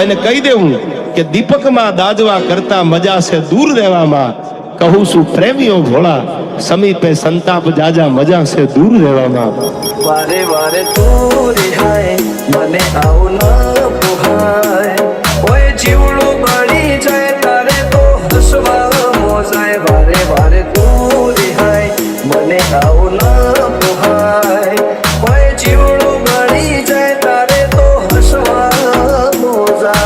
એને કહી દેવું કે દીપકમાં દાજવા કરતા મજા છે દૂર રહેવામાં। કહું છું પ્રેમીઓ ભોળા સમીપે સંતાપ જાજા મજા છે દૂર રહેવામાં। વારે વારે તું રિહાય મને આવું ન પોહાય ઓય જીવડું બળી જાય તારે તો હસવા મોજાય વારે વારે તું રિહાય મને આવું ન પોહાય ઓય જીવડું બળી જાય તારે તો હસવા મોજા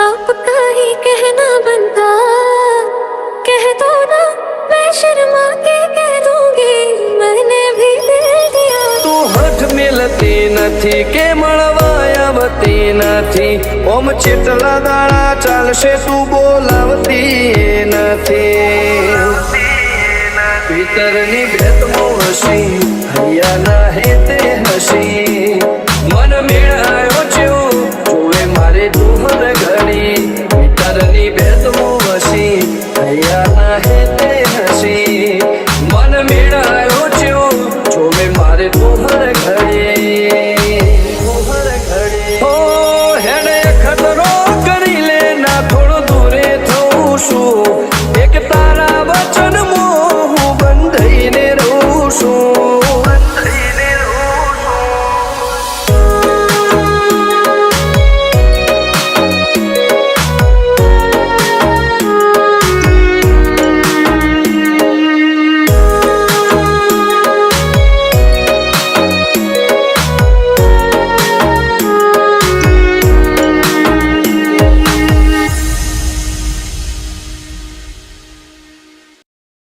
आपका ही कहना बनता कह दो ना मैं शर्मा के कह दूंगी मैंने भी दिल दिया। તું હઠ મિલતી નથી કે મળવા આવતી નથી ઓમ ચેટલા દાડા ચાલશે તું બોલાવતી નથી પિતરની ભેટમાં હસી હૈયા ના હેતે હસી મન મેળાયો છો જોવે મારે તું હર ઘડી પિતરની ભેટમાં હસી હૈયા